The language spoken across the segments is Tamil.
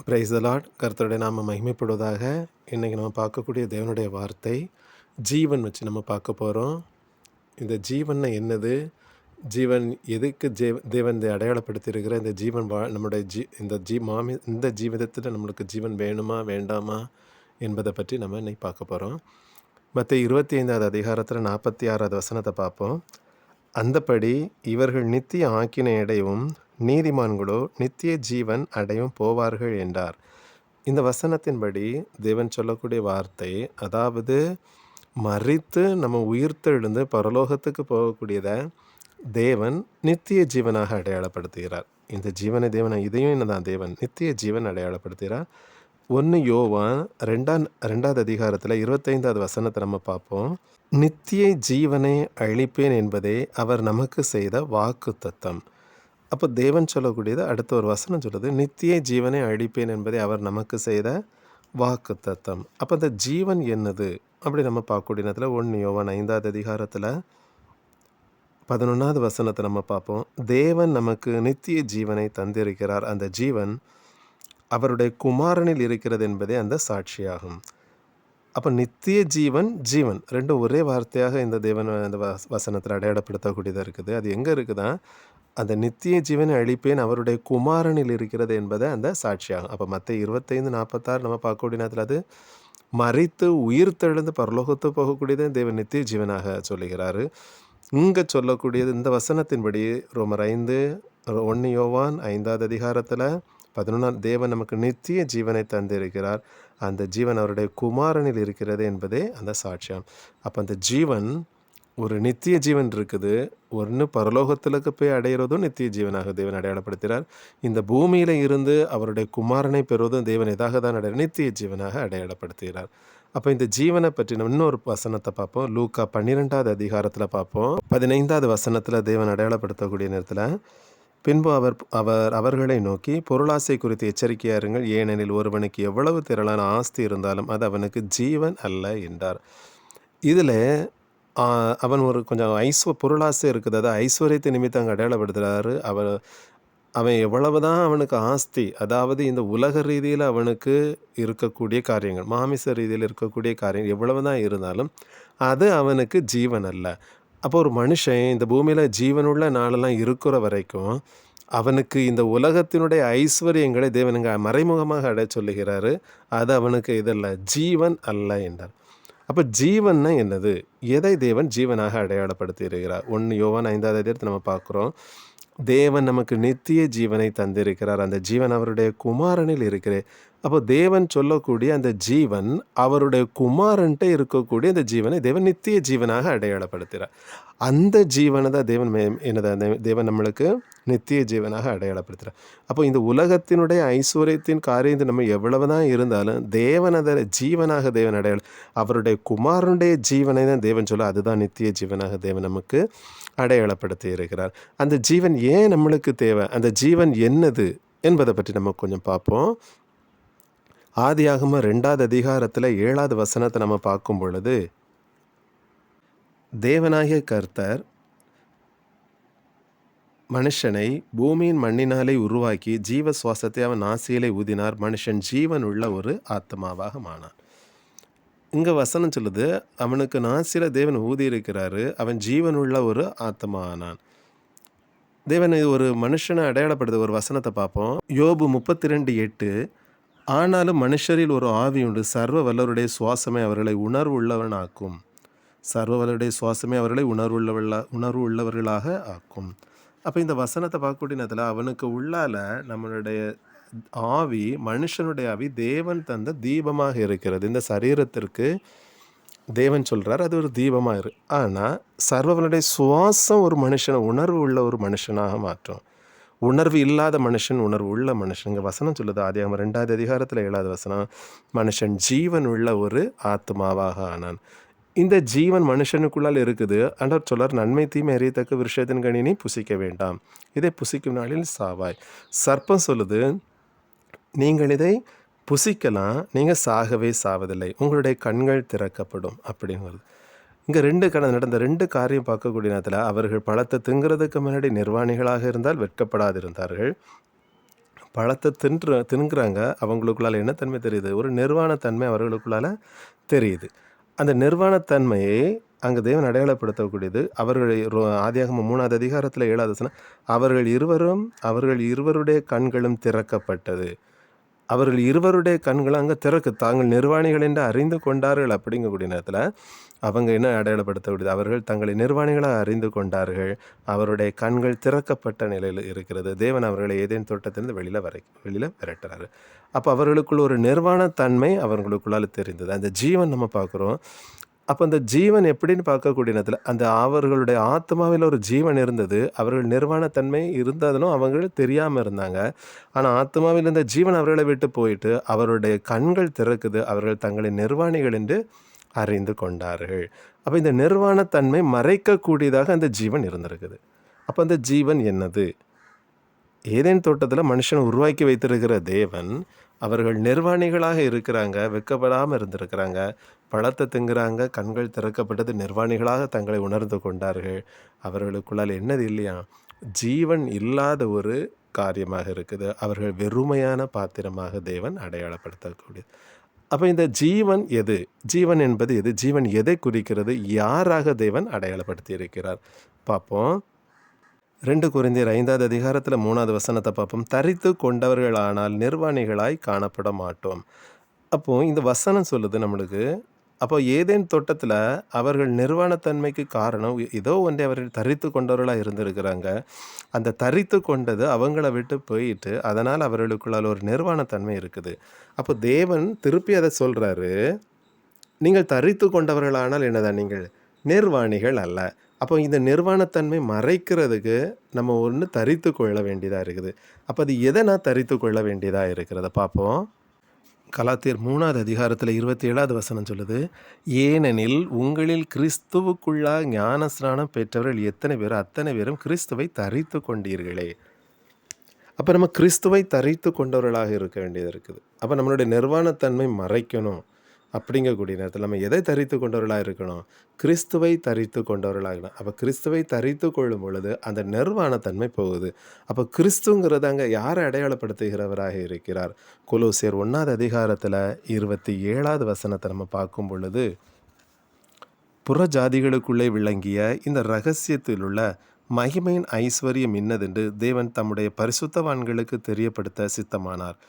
Praise the Lord. கர்த்தருடைய நாம மகிமைப்படுவதாக. இன்றைக்கி நம்ம பார்க்கக்கூடிய தேவனுடைய வார்த்தை ஜீவன் வச்சு நம்ம பார்க்க போகிறோம். இந்த ஜீவன்னா என்னது, ஜீவன் எதுக்கு தேவன் இதை அடையாளப்படுத்தியிருக்கிற இந்த ஜீவன் நம்முடைய இந்த ஜீவிதத்தில் நம்மளுக்கு ஜீவன் வேணுமா வேண்டாமா என்பதை பற்றி நம்ம இன்னைக்கு பார்க்க போகிறோம். மத்தேயு 25வது அதிகாரத்தில் 46வது வசனத்தை பார்ப்போம். அந்தப்படி இவர்கள் நித்திய ஆக்கினை அடையவும் நீதிமான்களோ நித்திய ஜீவன் அடையும் போவார்கள் என்றார். இந்த வசனத்தின்படி தேவன் சொல்லக்கூடிய வார்த்தை, அதாவது மரித்து நம்ம உயிர்த்தெழுந்து பரலோகத்துக்கு போகக்கூடியதை தேவன் நித்திய ஜீவனாக அடையாளப்படுத்துகிறார். இந்த ஜீவனை இதையும் என்னதான் தேவன் நித்திய ஜீவன் அடையாளப்படுத்துகிறார். 1 யோவான் 2வது அதிகாரத்தில் 25வது வசனத்தை நம்ம பார்ப்போம். நித்திய ஜீவனை அழிப்பேன் என்பதே அவர் நமக்கு செய்த வாக்கு தத்தம். அப்போ தேவன் சொல்லக்கூடியது அடுத்த ஒரு வசனம் சொல்லுது, நித்திய ஜீவனை அழிப்பேன் என்பதை அவர் நமக்கு செய்த வாக்கு தத்தம். அப்போ அந்த ஜீவன் என்னது அப்படி நம்ம பார்க்கக்கூடிய நேரத்தில் 1 யோவான் 5வது அதிகாரத்தில் 11வது வசனத்தை நம்ம பார்ப்போம். தேவன் நமக்கு நித்திய ஜீவனை தந்திருக்கிறார், அந்த ஜீவன் அவருடைய குமாரனில் இருக்கிறது என்பதே அந்த சாட்சியாகும். அப்போ நித்திய ஜீவன் ஜீவன் ரெண்டும் ஒரே வார்த்தையாக இந்த தேவன் அந்த வசனத்தில் அடையாளப்படுத்தக்கூடியதாக இருக்குது. அது எங்கே இருக்குதா, அந்த நித்திய ஜீவனை அழிப்பேன் அவருடைய குமாரனில் இருக்கிறது என்பதை அந்த சாட்சியாகும். அப்போ மத்தேயு 25:46 நம்ம பார்க்கக்கூடிய நேரத்தில் அது மரித்து உயிர்த்தெழுந்து பரலோகத்து போகக்கூடியதை தேவன் நித்திய ஜீவனாக சொல்லுகிறாரு. இங்கே சொல்லக்கூடியது இந்த வசனத்தின்படி ரோமர் 5, 1 யோவான் 5வது அதிகாரத்தில் 11 தேவன் நமக்கு நித்திய ஜீவனை தந்திருக்கிறார், அந்த ஜீவன் அவருடைய குமாரனில் இருக்கிறது என்பதே அந்த சாட்சியம். அப்போ அந்த ஜீவன் ஒரு நித்திய ஜீவன் இருக்குது. ஒன்று பரலோகத்திலுக்கு போய் அடைகிறதும் நித்திய ஜீவனாக தேவன் அடையாளப்படுத்துகிறார். இந்த பூமியில் இருந்து அவருடைய குமாரனை பெறுவதும் தேவன் எதாக தான் நித்திய ஜீவனாக அடையாளப்படுத்துகிறார். அப்போ இந்த ஜீவனை பற்றி நம்ம இன்னொரு வசனத்தை பார்ப்போம். லூக்கா 12வது அதிகாரத்தில் பார்ப்போம். 15வது வசனத்தில் தேவன் அடையாளப்படுத்தக்கூடிய நேரத்தில், பின்பு அவர்களை நோக்கி பொருளாசை குறித்து எச்சரிக்கையாக இருங்கள், ஏனெனில் ஒருவனுக்கு எவ்வளவு திரளான ஆஸ்தி இருந்தாலும் அது அவனுக்கு ஜீவன் அல்ல என்றார். இதில் அவன் ஒரு கொஞ்சம் பொருளாசை இருக்குது, அதாவது ஐஸ்வர்யத்தை நிமித்தம் அங்கே அடையாளப்படுத்துகிறாரு. அவன் எவ்வளவு தான் அவனுக்கு ஆஸ்தி, அதாவது இந்த உலக ரீதியில் அவனுக்கு இருக்கக்கூடிய காரியங்கள், மாமிச ரீதியில் இருக்கக்கூடிய காரியங்கள் எவ்வளவு தான் இருந்தாலும் அது அவனுக்கு ஜீவன் அல்ல. அப்போ ஒரு மனுஷன் இந்த பூமியில் ஜீவனுள்ள நாளெல்லாம் இருக்கிற வரைக்கும் அவனுக்கு இந்த உலகத்தினுடைய ஐஸ்வர்யங்களை தேவனுங்க மறைமுகமாக அடைய சொல்லுகிறாரு, அது அவனுக்கு இதல்ல, ஜீவன் அல்ல என்றார். அப்போ ஜீவன்னா என்னது, எதை தேவன் ஜீவனாக அடையாளப்படுத்தி இருக்கிறார்? 1 யோவான் 5வது அதிகாரத்தை நம்ம பார்க்குறோம். தேவன் நமக்கு நித்திய ஜீவனை தந்திருக்கிறார், அந்த ஜீவன் அவருடைய குமாரனில் இருக்கிறேன். அப்போ தேவன் சொல்லக்கூடிய அந்த ஜீவன் அவருடைய குமாரன்ட்ட இருக்கக்கூடிய அந்த ஜீவனை தேவன் நித்திய ஜீவனாக அடையாளப்படுத்துகிறார். அந்த ஜீவனை தான் தேவன் நம்மளுக்கு நித்திய ஜீவனாக அடையாளப்படுத்துகிறார். அப்போ இந்த உலகத்தினுடைய ஐஸ்வர்யத்தின் காரியம் நம்ம எவ்வளவு தான் இருந்தாலும் தேவன் அதை ஜீவனாக தேவன் அவருடைய குமாரனுடைய ஜீவனை தான் தேவன் சொல்ல, அதுதான் நித்திய ஜீவனாக தேவன் நமக்கு அடையாளப்படுத்தி இருக்கிறார். அந்த ஜீவன் ஏன் நம்மளுக்கு தேவை, அந்த ஜீவன் என்னது என்பதை பற்றி நம்ம கொஞ்சம் பார்ப்போம். ஆதியாகமம் 2வது அதிகாரத்தில் 7வது வசனத்தை நம்ம பார்க்கும் பொழுது, தேவனாகிய கர்த்தர் மனுஷனை பூமியின் மண்ணினாலே உருவாக்கி ஜீவ சுவாசத்தை அவன் நாசியிலே ஊதினார், மனுஷன் ஜீவன் உள்ள ஒரு ஆத்மாவாக மானான். இங்கே வசனம் சொல்லுது, அவனுக்கு நாசியில் தேவன் ஊதி இருக்கிறாரு, அவன் ஜீவன் உள்ள ஒரு ஆத்மா ஆனான். தேவன் ஒரு மனுஷனை அடையாளப்படுது. ஒரு வசனத்தை பார்ப்போம். யோபு 32:8, ஆனாலும் மனுஷரில் ஒரு ஆவி உண்டு, சர்வ வல்லவருடைய சுவாசமே அவர்களை உணர்வு உள்ளவனாக்கும். சர்வ வல்லவருடைய சுவாசமே அவர்களை உணர்வு உள்ளவர்களாக ஆக்கும். அப்போ இந்த வசனத்தை பார்க்கக்கூடிய நேரத்தில் அவனுக்கு உள்ளால நம்மளுடைய ஆவி, மனுஷனுடைய ஆவி தேவன் தந்த தீபமாக இருக்கிறது. இந்த சரீரத்திற்கு தேவன் சொல்கிறார் அது ஒரு தீபமாக இருக்கு. ஆனால் சர்வவனுடைய சுவாசம் ஒரு மனுஷனை உணர்வு உள்ள ஒரு மனுஷனாக மாற்றும். உணர்வு இல்லாத மனுஷன் உணர்வு உள்ள மனுஷன். இங்கே வசனம் சொல்லுது, ஆதியாகமம் 2வது அதிகாரத்தில் 7வது வசனம், மனுஷன் ஜீவன் உள்ள ஒரு ஆத்மாவாக ஆனான். இந்த ஜீவன் மனுஷனுக்குள்ளால் இருக்குது. ஆண்டவர் சொல்லார், நன்மை தீமை அறியத்தக்க விருஷத்தின் கனியை புசிக்க வேண்டாம், இதை புசிக்கும் நாளில் சாவாய். சர்ப்பம் சொல்லுது, நீங்கள் இதை புசிக்கலாம், நீங்கள் சாகவே சாவதில்லை, உங்களுடைய கண்கள் திறக்கப்படும் அப்படின்னு வருது. இங்கே நடந்த 2 காரியம் பார்க்கக்கூடிய நேரத்தில், அவர்கள் பழத்தை திங்கிறதுக்கு முன்னாடி நிர்வாணிகளாக இருந்தால் வெட்கப்படாதிருந்தார்கள், பழத்தை தின்னுறாங்க. அவங்களுக்குள்ளால என்ன தன்மை தெரியுது? ஒரு நிர்வாணத்தன்மை அவர்களுக்குள்ளால தெரியுது. அந்த நிர்வாணத்தன்மையை அங்கு தேவன் அடையாளப்படுத்தக்கூடியது. அவர்கள் ஆதியாகமம் 3வது அதிகாரத்தில் 7வது வசனம், அவர்கள் இருவருடைய கண்களும் திறக்கப்பட்டது. அவர்கள் இருவருடைய கண்களும் அங்கே தாங்கள் நிர்வாணிகள் என்று அறிந்து கொண்டார்கள். அப்படிங்கக்கூடிய நேரத்தில் அவங்க என்ன அடையாளப்படுத்தக்கூடியது? அவர்கள் தங்களை நிர்வாணிகளாக அறிந்து கொண்டார்கள். அவருடைய கண்கள் திறக்கப்பட்ட நிலையில் இருக்கிறது. தேவன் அவர்களை ஏதேன் தோட்டத்திலிருந்து வெளியில் விரட்டுறாரு. அப்போ அவர்களுக்குள்ள ஒரு நிர்வாணத்தன்மை அவர்களுக்குள்ளால தெரிந்தது. அந்த ஜீவன் நம்ம பார்க்குறோம். அப்போ அந்த ஜீவன் எப்படின்னு பார்க்கக்கூடிய நேரத்தில் அந்த அவர்களுடைய ஆத்மாவில் ஒரு ஜீவன் இருந்தது. அவர்கள் நிர்வாணத்தன்மை இருந்ததும் அவர்கள் தெரியாமல் இருந்தாங்க. ஆனால் ஆத்மாவில் இருந்த ஜீவன் அவர்களை விட்டு போயிட்டு அவருடைய கண்கள் திறக்குது. அவர்கள் தங்களை நிர்வாணிகள் என்று அறிந்து கொண்டார்கள். அப்போ இந்த நிர்வாணத்தன்மை மறைக்கக்கூடியதாக அந்த ஜீவன் இருந்திருக்குது. அப்போ அந்த ஜீவன் என்னது? ஏதேன் தோட்டத்தில் மனுஷனை உருவாக்கி வைத்திருக்கிற தேவன் அவர்கள் நிர்வாணிகளாக இருக்கிறாங்க, வெட்கப்படாமல் இருந்திருக்கிறாங்க, பழத்தை திங்குறாங்க, கண்கள் திறக்கப்பட்டது, நிர்வாணிகளாக தங்களை உணர்ந்து கொண்டார்கள். அவர்களுக்குள்ளால் என்னது இல்லையா? ஜீவன் இல்லாத ஒரு காரியமாக இருக்குது. அவர்கள் வெறுமையான பாத்திரமாக தேவன் அடையாளப்படுத்தக்கூடியது. அப்போ இந்த ஜீவன் எது? ஜீவன் என்பது எது? ஜீவன் எதை குறிக்கிறது? யாராக தேவன் அடையாளப்படுத்தி இருக்கிறார் பார்ப்போம். 2 கொரிந்தியர் 5வது அதிகாரத்தில் 3வது வசனத்தை பார்ப்போம். தரித்து கொண்டவர்களானால் நிர்வாணிகளாய் காணப்பட மாட்டோம். அப்போது இந்த வசனம் சொல்லுது நம்மளுக்கு. அப்போ ஏதேன் தோட்டத்தில் அவர்கள் நிர்வாணத்தன்மைக்கு காரணம் ஏதோ ஒன்றை அவர்கள் தரித்து கொண்டவர்களாக இருந்திருக்கிறாங்க. அந்த தரித்து கொண்டது அவங்கள விட்டு போயிட்டு அதனால் அவர்களுக்குள்ளால் ஒரு நிர்வாணத்தன்மை இருக்குது. அப்போ தேவன் திருப்பி அதை சொல்கிறாரு, நீங்கள் தரித்து கொண்டவர்களானால் என்னதான்? நீங்கள் நிர்வாணிகள் அல்ல. அப்போ இந்த நிர்வாணத்தன்மை மறைக்கிறதுக்கு நம்ம ஒன்று தரித்து கொள்ள வேண்டியதாக இருக்குது. அப்போ அது எதை நான் தரித்து கொள்ள வேண்டியதாக இருக்கிறத பார்ப்போம். கலாத்தியர் 3வது அதிகாரத்தில் 27வது வசனம் சொல்லுது, ஏனெனில் உங்களில் கிறிஸ்துவுக்குள்ளாக ஞானஸ்நானம் பெற்றவர்கள் எத்தனை பேர் அத்தனை பேரும் கிறிஸ்துவை தரித்து கொண்டீர்களே. அப்போ நம்ம கிறிஸ்துவை தரித்து கொண்டவர்களாக இருக்க வேண்டியது இருக்குது. அப்போ நம்மளுடைய நிர்வாணத்தன்மை மறைக்கணும் அப்படிங்கக்கூடிய நேரத்தில் நம்ம எதை தரித்து கொண்டவர்களாக இருக்கணும்? கிறிஸ்துவை தரித்து கொண்டவர்களாக இருக்கணும். அப்போ கிறிஸ்துவை தரித்து கொள்ளும் பொழுது அந்த நிர்வாணத்தன்மை போகுது. அப்போ கிறிஸ்துங்கிறது அங்கே யாரை அடையாளப்படுத்துகிறவராக இருக்கிறார்? கொலோசியர் 1வது அதிகாரத்தில் 27வது வசனத்தை நம்ம பார்க்கும் பொழுது, புற ஜாதிகளுக்குள்ளே விளங்கிய இந்த இரகசியத்தில் உள்ள மகிமையின் ஐஸ்வர்யம் இன்னதென்று தேவன் தம்முடைய பரிசுத்தவான்களுக்கு தெரியப்படுத்த சித்தமானார்.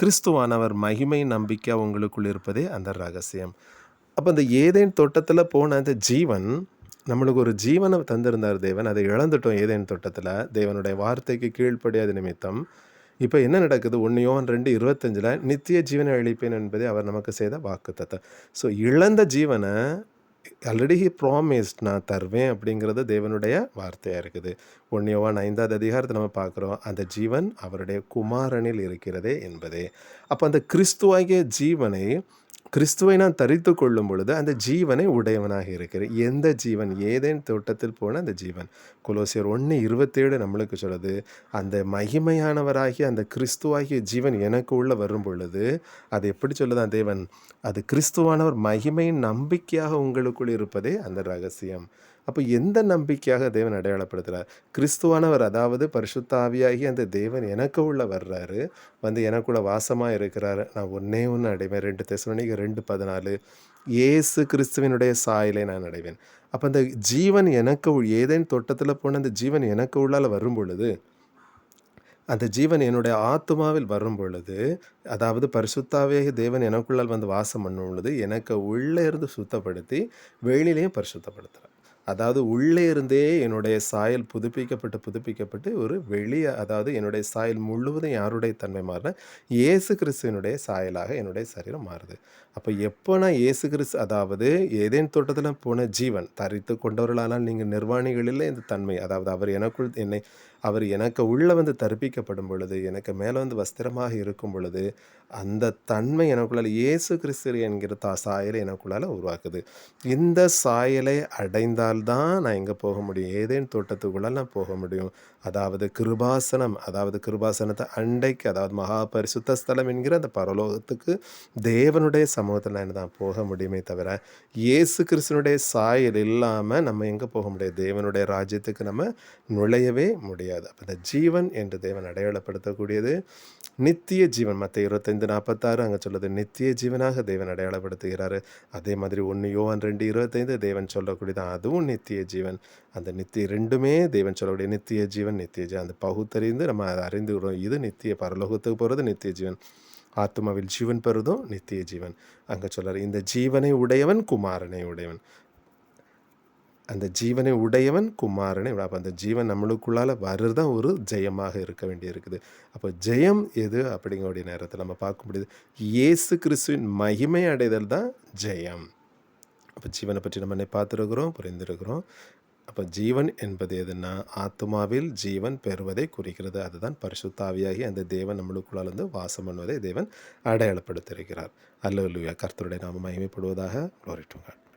கிறிஸ்துவானவர் மகிமை நம்பிக்கை உங்களுக்குள் இருப்பதே அந்த ரகசியம். அப்போ அந்த ஏதேன் தோட்டத்தில் போன அந்த ஜீவன் நம்மளுக்கு ஒரு ஜீவனை தந்திருந்தார் தேவன். அதை இழந்துட்டோம் ஏதேன் தோட்டத்தில் தேவனுடைய வார்த்தைக்கு கீழ்ப்படியாத நிமித்தம். இப்போ என்ன நடக்குது? 1 யோவான் 2:25 நித்திய ஜீவனை அளிப்பேன் என்பதே அவர் நமக்கு செய்த வாக்குத்தத்தம். ஸோ இழந்த ஜீவனை ஆல்ரெடி ஹி ப்ராமிஸ்ட், நான் தருவேன் அப்படிங்கிறது தேவனுடைய வார்த்தையாக இருக்குது. 1 யோவான் 5வது அதிகாரத்தை நம்ம பார்க்குறோம். அந்த ஜீவன் அவருடைய குமாரனில் இருக்கிறதே என்பதே. அப்போ அந்த கிறிஸ்துவாகிய ஜீவனை கிறிஸ்துவை நான் தரித்து கொள்ளும் பொழுது அந்த ஜீவனை உடையவனாக இருக்கிறேன். எந்த ஜீவன்? ஏதேன் தோட்டத்தில் போன அந்த ஜீவன். கொலோசியர் 1:27 நம்மளுக்கு சொல்லுது, அந்த மகிமையானவராகிய அந்த கிறிஸ்துவாகிய ஜீவன் எனக்கு உள்ள வரும் பொழுது அது எப்படி சொல்லுதான் தேவன்? அது கிறிஸ்துவானவர் மகிமையின் நம்பிக்கையாக உங்களுக்குள் இருப்பதே அந்த ரகசியம். அப்போ எந்த நம்பிக்கையாக தேவன் அடையாளப்படுத்துகிறார்? கிறிஸ்துவானவர், அதாவது பரிசுத்த ஆவியாகி அந்த தேவன் எனக்கு உள்ள வர்றாரு, வந்து எனக்குள்ள வாசமாக இருக்கிறாரு. நான் ஒன்றே ஒன்று அடைவேன். 2 தெசலோனிக்கர் 2:14 இயேசு கிறிஸ்துவினுடைய சாயலை நான் அடைவேன். அப்போ அந்த ஜீவன் எனக்கு ஏதேன் தோட்டத்தில் போன அந்த ஜீவன் எனக்கு உள்ளால் வரும் பொழுது, அந்த ஜீவன் என்னுடைய ஆத்மாவில் வரும் பொழுது, அதாவது பரிசுத்தாவியாக தேவன் எனக்குள்ளால் வந்து வாசம் பண்ணும் பொழுது எனக்கு உள்ளே இருந்து சுத்தப்படுத்தி வெளியிலையும் பரிசுத்தப்படுத்துகிறார். அதாவது உள்ளே இருந்தே என்னுடைய சாயல் புதுப்பிக்கப்பட்டு ஒரு வெளியே, அதாவது என்னுடைய சாயல் முழுவதும் யாருடைய தன்மை மாறுனா இயேசு கிறிஸ்துவனுடைய சாயலாக என்னுடைய சரீரம் மாறுது. அப்போ எப்போ நான் இயேசு கிறிஸ்து, அதாவது ஏதேன் தோட்டத்தில் போன ஜீவன் தரித்து கொண்டவர்களானால் நீங்கள் நிர்வாணிகளில் இந்த தன்மை, அதாவது அவர் எனக்கு உள்ளே வந்து தரிப்பிக்கப்படும் பொழுது, எனக்கு மேலே வந்து வஸ்திரமாக இருக்கும் பொழுது அந்த தன்மை எனக்குள்ளால் இயேசு கிறிஸ்து என்கிற சாயலை எனக்குள்ளால் உருவாக்குது. இந்த சாயலை அடைந்தால்தான் நான் எங்கே போக முடியும்? ஏதேன் தோட்டத்துக்குள்ளால் நான் போக முடியும். அதாவது கிருபாசனம், அதாவது கிருபாசனத்தை அண்டைக்கு, அதாவது மகா பரிசுத்த ஸ்தலம் என்கிற அந்த பரலோகத்துக்கு தேவனுடைய சமூகத்தில் என்ன தான் போக முடியுமே தவிர, இயேசு கிறிஸ்துனுடைய சாயல் இல்லாமல் நம்ம எங்கே போக முடியாது? தேவனுடைய ராஜ்யத்துக்கு நம்ம நுழையவே முடியாது. அப்போ இந்த ஜீவன் என்று தேவன் அடையாளப்படுத்தக்கூடியது நித்திய ஜீவன். மத்த 25:46 அங்கே சொல்லுது, நித்திய ஜீவனாக தேவன் அடையாளப்படுத்துகிறாரு. அதே மாதிரி 1 யோவான் 2:25 தேவன் சொல்லக்கூடியது, அதுவும் நித்திய ஜீவன். அந்த நித்திய ரெண்டுமே தேவன் சொல்லக்கூடிய நித்திய ஜீவன், நித்திய ஜீவன். அந்த பகுத்தறிந்து நம்ம அதை அறிந்துகிறோம். இது நித்திய பரலோகத்துக்கு போகிறது நித்திய ஜீவன். ஆத்மாவில் ஜீவன் பெறுதும் நித்திய ஜீவன். அங்கே சொல்றாரு, இந்த ஜீவனை உடையவன் குமாரனை உடையவன். அந்த ஜீவனை உடையவன் குமாரனை. அப்போ அந்த ஜீவன் நம்மளுக்குள்ளால் வர்றது தான் ஒரு ஜெயமாக இருக்க வேண்டி இருக்குது. அப்போ ஜெயம் எது அப்படிங்கக்கூடிய நேரத்தில் நம்ம பார்க்க முடியுது, இயேசு கிறிஸ்துவின் மகிமை அடைதல் தான் ஜெயம். அப்போ ஜீவனை பற்றி நம்ம பார்த்துருக்கிறோம், புரிந்திருக்கிறோம். அப்போ ஜீவன் என்பது எதுன்னா, ஆத்மாவில் ஜீவன் பெறுவதை குறிக்கிறது. அதுதான் பரிசுத்த ஆவியாகி அந்த தேவன் நம்மளுக்குள்ளால் வந்து வாசம் பண்ணுவதை தேவன் அடையாளப்படுத்தியிருக்கிறார். அல்லேலூயா. கர்த்தருடைய நாமம் மகிமைப்படுவதாக. Glory to God.